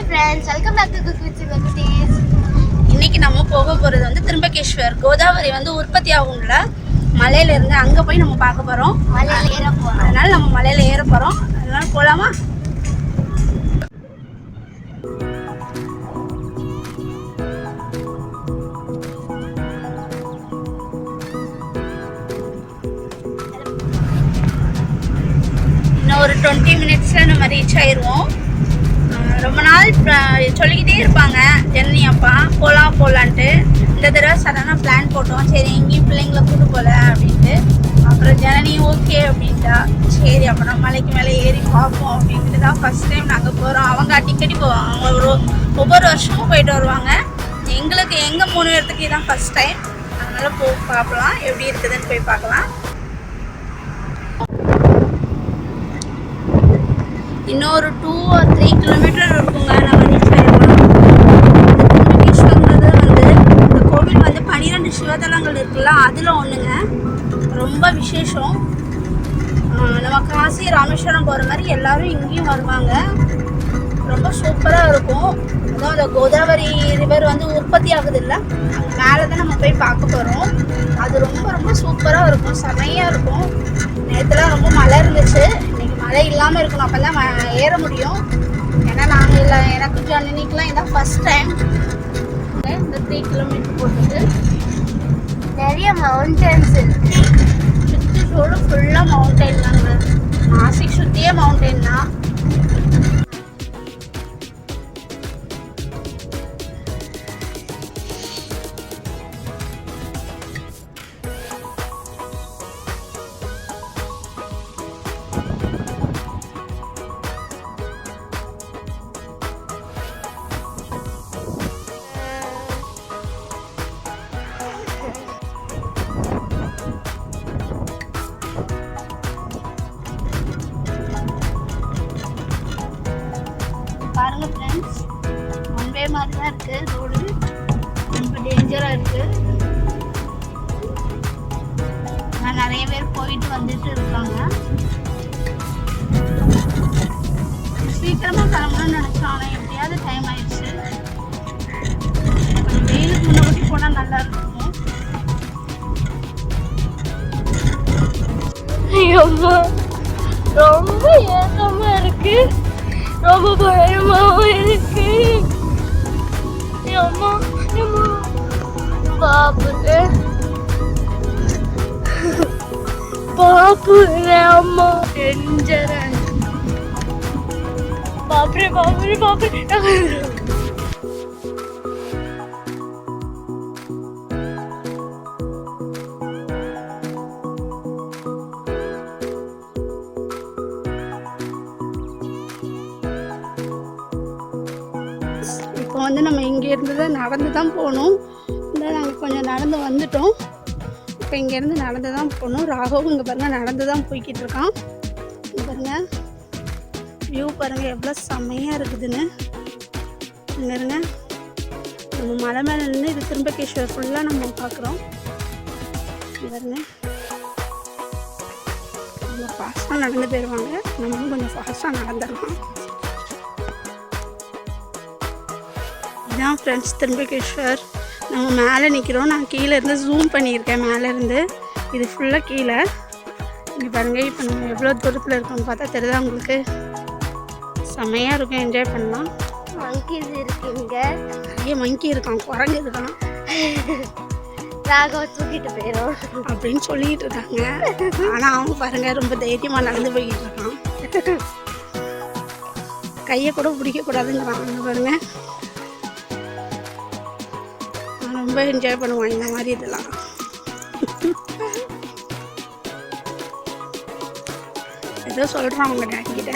friends, welcome back to Cook with Sivakutis. இன்னைக்கு நம்ம போக போறது வந்து திரும்பகேஸ்வர். கோதாவரி வந்து உற்பத்தி ஆகும்ல, மலையில இருந்து அங்க போய் நம்ம பார்க்க போறோம். மலையில ஏற போறோம். அதனால நம்ம மலையில ஏற போறோம். அதனால போலாமா? இன்னும் ஒரு 20 மினிட்ஸ்ல நம்ம ரீச் ஆயிருவோம். ரொம்ப நாள் சொல்லிக்கிட்டே இருப்பாங்க ஜென்னி அப்பா போகலான்ட்டு. இந்த தடவை சடனாக பிளான் போட்டோம், சரி எங்கேயும் பிள்ளைங்களை கூட்டு போகல அப்படின்ட்டு. அப்புறம் ஜனனி ஓகே அப்படின்ட்டா, சரி அப்புறம் மலைக்கு மேலே ஏறி பார்ப்போம் அப்படின்ட்டு தான் ஃபஸ்ட் டைம் நாங்கள் போகிறோம். அவங்க அடிக்கடி போவாங்க, அவங்க ஒவ்வொரு வருஷமும் போயிட்டு வருவாங்க. எங்களுக்கு எங்கள் 3 இடத்துக்கு இதான் ஃபஸ்ட் டைம். அதனால் பார்க்கலாம் எப்படி இருக்குதுன்னு போய் பார்க்கலாம். இன்னொரு 2 or 3 கிலோமீட்டர் இருக்குங்க, நம்ம ரீச் ஆகிடலாம். திரும்பகேஸ்வரங்கிறது வந்து இந்த கோவில் வந்து 12 சிவதலங்கள் இருக்குல்ல, அதில் ஒன்றுங்க. ரொம்ப விசேஷம். நம்ம காசி ராமேஸ்வரம் போகிற மாதிரி எல்லோரும் இங்கேயும் வருவாங்க. ரொம்ப சூப்பராக இருக்கும். அதுவும் அந்த கோதாவரி ரிவர் வந்து உற்பத்தி ஆகுது இல்லை, அங்கே மேலே தான் நம்ம போய் பார்க்க போகிறோம். அது ரொம்ப ரொம்ப சூப்பராக இருக்கும், செமையாக இருக்கும். நேற்றுலாம் ரொம்ப மழை இருந்துச்சு, மழை இல்லாமல் இருக்கணும், அப்போ தான் ஏற முடியும். ஏன்னா நாங்கள் இல்லை, எனக்கு ஜனனிக்கெலாம் இதான் ஃபஸ்ட் டைம். இந்த 3 கிலோமீட்டர் போட்டுட்டு நிறைய மவுண்டன்ஸ் இருக்கு. சுற்றி ஃபுல்லாக மவுண்டைன் தாங்க. நாசிக் சுற்றியே மவுண்டைன் தான். பாருங்க ஃப்ரெண்ட்ஸ், ஒன்வே மாதிரி தான் இருக்குது ரோடு, ரொம்ப டேஞ்சராக இருக்குது. நிறைய பேர் போயிட்டு வந்துட்டு இருக்காங்க. சீக்கிரமாக கிளம்பணும்னு நினச்சோம், ஆனால் எப்படியாவது டைம் ஆயிடுச்சு. கொஞ்சம் வெயிலுக்கு முன்னாடி போனால் நல்லா இருக்கும். ஐயோம்மா, ரொம்ப ஏக்கமாக இருக்கு, ரொம்ப பயமாவும் இருக்கு. அம்மா பாப்புங்க அம்மா டேஞ்சரா. பாப்பரே பாப்பரே பாப்பரே. இப்போ வந்து நம்ம இங்கேருந்து நடந்து தான் போகணும். இந்த நாங்கள் கொஞ்சம் நடந்து வந்துட்டோம். இப்போ இங்கேருந்து நடந்து தான் போகணும். ராகவும் இங்கே பாருங்கள் நடந்து தான் போய்கிட்டு இருக்கான். இங்கே பாருங்கள் வியூ பாருங்கள் எவ்வளோ செம்மையாக இருக்குதுன்னு. இங்கே இருங்க, நம்ம மலை மேலே நின்று இது திரும்பகேஸ்வர் ஃபுல்லாக நம்ம பார்க்குறோம். இங்கே பாருங்க, நம்ம ஃபாஸ்ட்டாக நடந்து போயிடுவாங்க, நம்மளும் கொஞ்சம் ஃபாஸ்ட்டாக நடந்துடலாம். இதுதான் ஃப்ரெண்ட்ஸ் திரும்பகேஸ்வர். நம்ம மேலே நிற்கிறோம், நான் கீழே இருந்து ஜூம் பண்ணியிருக்கேன் மேலேருந்து. இது ஃபுல்லாக கீழே. இங்கே பாருங்கள், இப்போ நம்ம எவ்வளோ தூரத்தில் இருக்கோம்னு பார்த்தா தெரியுதா உங்களுக்கு? செம்மையாக இருக்கும், என்ஜாய் பண்ணலாம். மங்கீஸ் இருக்கு இங்கே, நிறைய மங்கி இருக்கான், குரங்கு இருக்கான். ராகவ தூக்கிட்டு போயிடும் அப்படின்னு சொல்லிகிட்டு இருக்காங்க. ஆனால் அவங்க பாருங்கள் ரொம்ப தைரியமாக நடந்து போய்கிட்டு இருக்கான். கையை கூட பிடிக்கக்கூடாதுங்கிறாங்க பாருங்கள். ரொம்ப என்ஜாய் பண்ணுவாங்க இந்த மாதிரி இதெல்லாம். ஏதோ சொல்கிறான் அவங்க டேடிக்கிட்ட.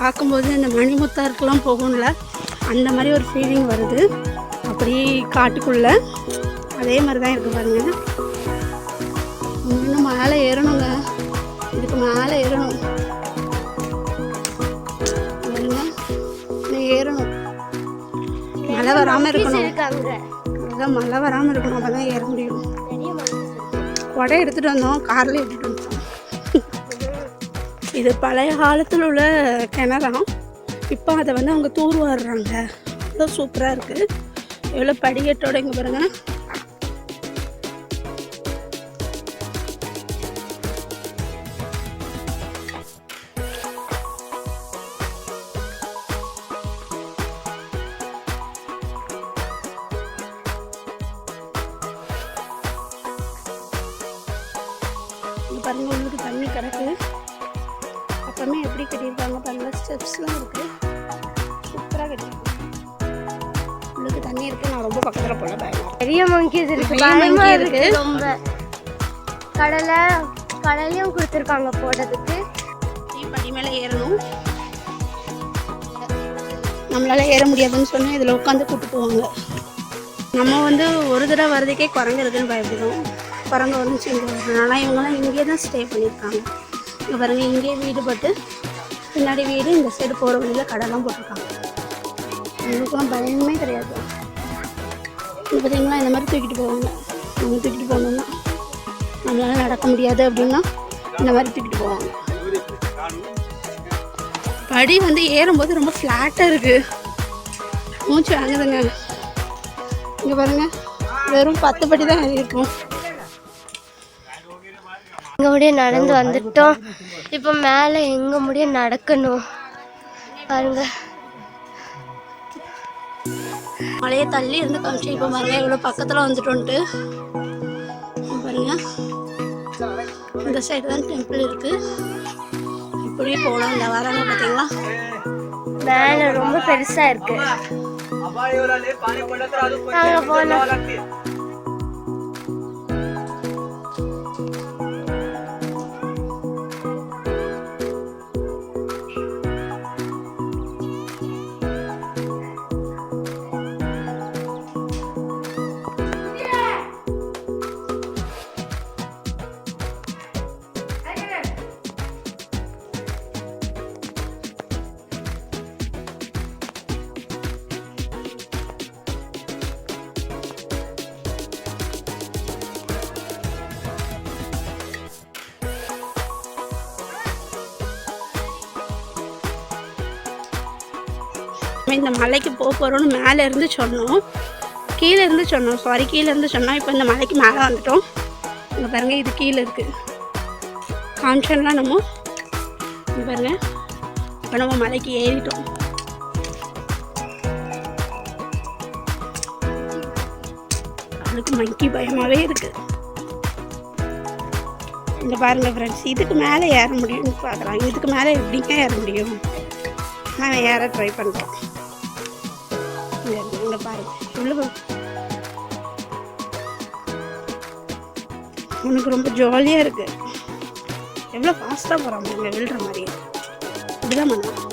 பார்க்கும்போது இந்த மணிமுத்தாருக்கெல்லாம் போகும்ல, அந்த மாதிரி ஒரு ஃபீலிங் வருது. அப்படியே காட்டுக்குள்ளே அதே மாதிரி தான் இருக்குது பாருங்கள். இன்னும் மேலே ஏறணுங்க, இதுக்கு மேலே ஏறணும் பாருங்க. இன்னும் ஏறணும், மழை வராமல் இருக்கணும். அதான் மழை வராமல் இருக்கணும், அப்போ தான் ஏற முடியும். குடை எடுத்துகிட்டு வந்தோம், காரில் எடுத்துகிட்டு வந்தோம். இது பழைய காலத்தில் உள்ள கிணறாம். இப்போ அதை வந்து அவங்க தூர் வர்றாங்க. அவ்வளோ சூப்பராக இருக்குது. எவ்வளோ படிக்கட்டோட இங்கே பாருங்கள். பாருங்கள், உள்ளுக்கு தண்ணி கிடக்கு. அப்பவுமே எப்படி கட்டியிருக்காங்க பாருங்கள், ஸ்டெப்ஸ்லாம் இருக்குது. சூப்பராக கட்டியிருக்காங்க. உள்ளுக்கு தண்ணி இருக்குது. நான் ரொம்ப பக்கத்தில் போல பயமா பெரிய மங்கீஸ் இருக்கு. மங்கி இருக்கு ரொம்ப. கடலையும் கொடுத்துருக்காங்க போடுறதுக்கு. படி மேலே ஏறணும். நம்மளால ஏற முடியாதுன்னு சொன்னால் இதில் உட்காந்து கூப்பிட்டு போவாங்க. நம்ம வந்து ஒரு தடவை வர்றதுக்கே குரங்கு இருக்குன்னு பயப்படுவோம். குரங்கு வந்துச்சு இங்கே வரணும். ஆனால் இவங்கெல்லாம் இங்கே தான் ஸ்டே பண்ணியிருக்காங்க. இங்கே பாருங்கள், இங்கேயே வீடு போட்டு பின்னாடி வீடு, இந்த சைடு போகிற வழியில் கடைலாம் போட்டிருக்காங்க. இவங்களுக்குலாம் பயமே கிடையாது. இப்போ பார்த்தீங்களா, இந்த மாதிரி தூக்கிட்டு போவாங்க. நம்ம தூக்கிட்டு போகணுன்னா, நம்மளால நடக்க முடியாது அப்படின்னா இந்த மாதிரி தூக்கிட்டு போவாங்க. படி வந்து ஏறும்போது ரொம்ப ஃப்ளாட்டாக இருக்குது. மூச்சு வாங்குதுங்க. இங்கே பாருங்கள், வெறும் 10 படி தான் ஏறியிருக்கும். எங்க முடிய நடந்து வந்துட்டோம். இப்போ மேலே எங்க முடிய நடக்கணும் பாருங்க. மலையை தள்ளி இருந்து காமிச்சு இப்போ பாருங்க இவ்வளோ பக்கத்தில் வந்துட்டோன்ட்டு. பாருங்க, இந்த சைடு தான் டெம்பிள் இருக்கு. இப்படியே போகலாம். இந்த வராங்க பார்த்தீங்களா, மேலே ரொம்ப பெருசா இருக்கு. நாங்க போனோம். இந்த மலைக்கு போகிறோன்னு மேலே இருந்து சொன்னோம். கீழே இருந்து சொன்னோம். இப்போ இந்த மலைக்கு மேலே வந்துட்டோம். இங்கே பாருங்கள், இது கீழே இருக்குது. காமிச்சோம்லாம் நம்ம. இங்கே பாருங்கள், இப்போ நம்ம மலைக்கு ஏறிட்டோம். அவளுக்கு மங்கி பயமாகவே இருக்குது. இங்கே பாருங்கள் ஃப்ரெண்ட்ஸ், இதுக்கு மேலே ஏற முடியும்னு பார்க்குறாங்க. இதுக்கு மேலே எப்படிங்க ஏற முடியும்? நாங்கள் ஏற ட்ரை பண்ணுறோம். இங்கே பாருங்க, இவ்வளோ உனக்கு ரொம்ப ஜாலியாக இருக்குது. எவ்வளோ ஃபாஸ்ட்டாக போகிறாங்க இங்கே விழுற மாதிரி. இப்படிதான் பண்ணுவோம்.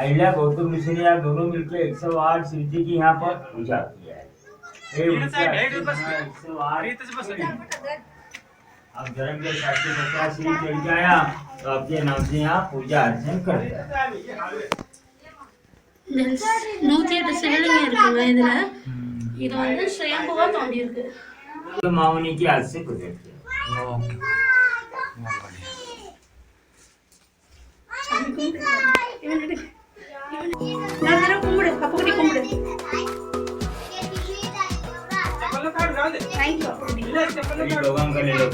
अहिल्या गौतम ऋषि ने यहाँ दोनों मिलकर 108 शिव जी की यहाँ पर पूजा की है। 108 अब जन्म के शास्त्री बच्चा श्री चढ़ गया तो आपके नाम से यहाँ पूजा अर्चन करते हैं। 108 சிவலிங்கம் இருக்குங்க இதுல. இது வந்து சுயம்புவா தோண்டி இருக்கு. तो माउनी की आज से प्रोजेक्ट किया। கும்பிடு, அப்படி கும்பிடு. लोगों का ले लो।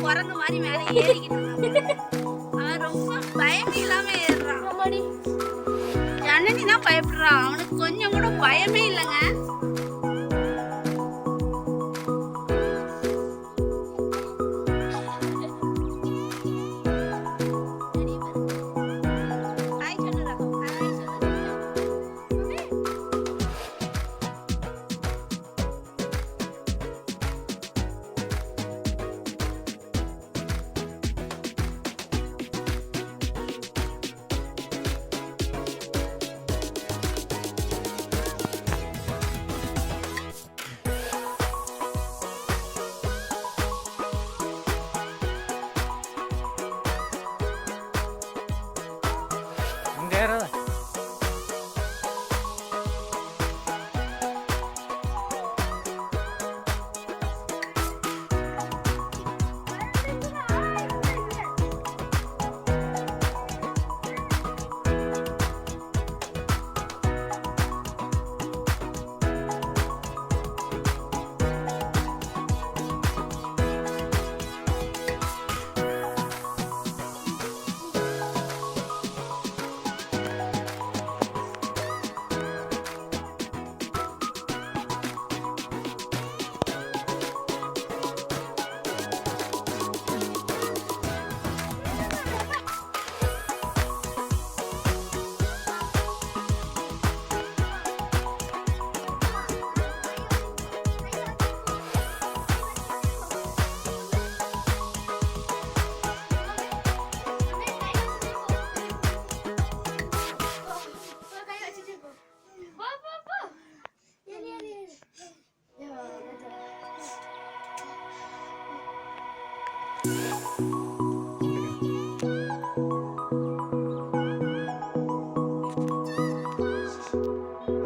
குரங்கு மாதிரி மேலே ஏறிக்கிட்டு அவன் ரொம்ப பயமே இல்லாம ஏறுறான். ஜனனி தான் பயப்படுறான், அவனுக்கு கொஞ்சம் கூட பயமே இல்லைங்க.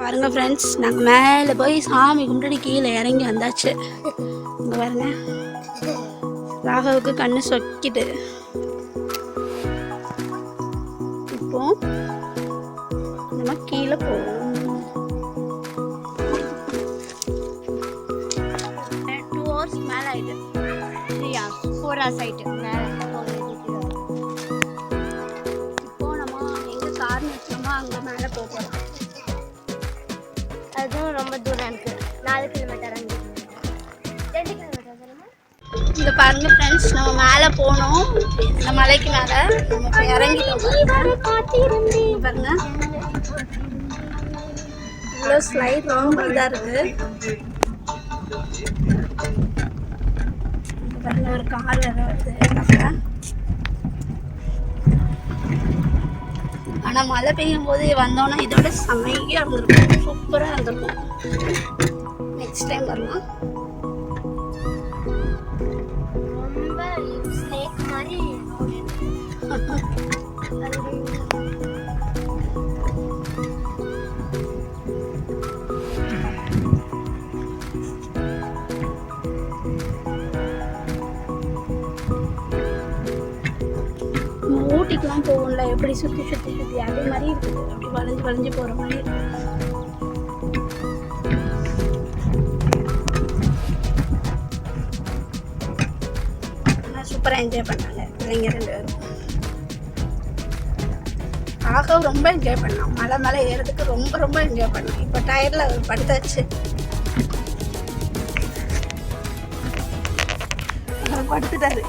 பாருங்க ஃப்ரெண்ட்ஸ், நாங்கள் மேலே போய் சாமி கும்பிட்டு கீழே இறங்கி வந்தாச்சு. இங்கே பாருங்க, ராகவுக்கு கண்ணு சொக்கிட்டு. இப்போ நம்ம கீழே போகணும். 2 hours மேலே ஆயிட்டு. 3 hours 4 hours ஆயிட்டு மேலே. இப்போ நம்ம எங்கே கார் நிறுத்தணுமோ அங்கே மேலே போக போகிறோம். அதுவும் ரொம்ப தூரம் இருக்கு. 4 கிலோமீட்டர் 2 கிலோமீட்டர். இங்கே பாருங்க ஃப்ரெண்ட்ஸ், நம்ம மேலே போனோம். இந்த மலைக்கு மேலே நம்ம இப்போ இறங்கிட்டோம். பாருங்க, இவ்வளோ ஸ்லைட் ரொம்ப இதாக இருக்கு. பாருங்க, ஒரு கார் வேற வருது. ஆனால் மழை பெய்யும் போது வந்தோன்னா இதோட செம்மையாக இருந்திருக்கும், சூப்பராக இருந்திருக்கும். நெக்ஸ்ட் டைம் வரலாம். ரொம்ப ஸ்னேக் மாதிரி ஊட்டிக்கெலாம் போகும்ல, எப்படி சுற்றி சுற்றி சுற்றி அதே மாதிரி இருக்குது. அப்படி வளைஞ்சு வளைஞ்சு போகிற மாதிரி இருக்குது. சூப்பராக என்ஜாய் பண்ணாங்க பிள்ளைங்க 2 பேரும். ராகவ் ரொம்ப என்ஜாய் பண்ணான். மலை மேலே ஏறதுக்கு ரொம்ப ரொம்ப என்ஜாய் பண்ணான். இப்போ டயரில் அவர் படுத்தாச்சு. அவர் படுத்துட்டாரு.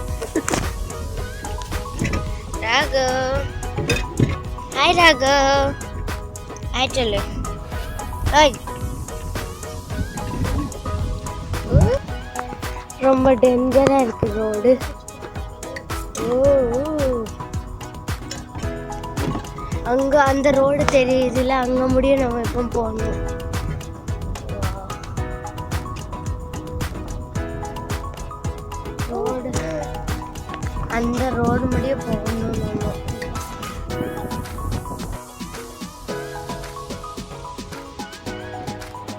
ராகவ், ஹாய் ராகவ், ஹாய் சொல்லு. ஹாய். ரொம்ப டேஞ்சரா இருக்கு ரோடு. அங்க அந்த ரோடு தெரியுதுல, அங்க முடியும் நம்ம எப்போ போகணும். ரோடு அந்த ரோடு முடிய போகணும் நம்ம.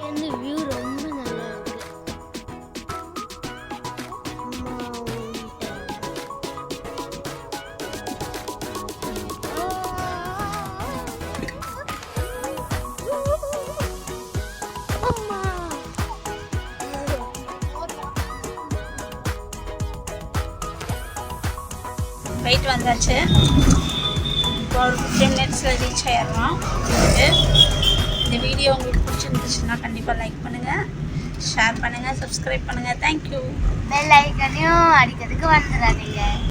இந்த வியூ ரொம்ப நல்லா இருக்கு. போயிட்டு வந்தாச்சு. இப்போ ஒரு 15 மினிட்ஸில் ரீச் ஆயிடலாம். இந்த வீடியோ உங்களுக்கு பிடிச்சிருந்துச்சுன்னா கண்டிப்பாக லைக் பண்ணுங்கள், ஷேர் பண்ணுங்கள், சப்ஸ்கிரைப் பண்ணுங்கள். தேங்க்யூ. பெல் ஐக்கனையும் அடிக்கிறதுக்கு வந்துடாதீங்க.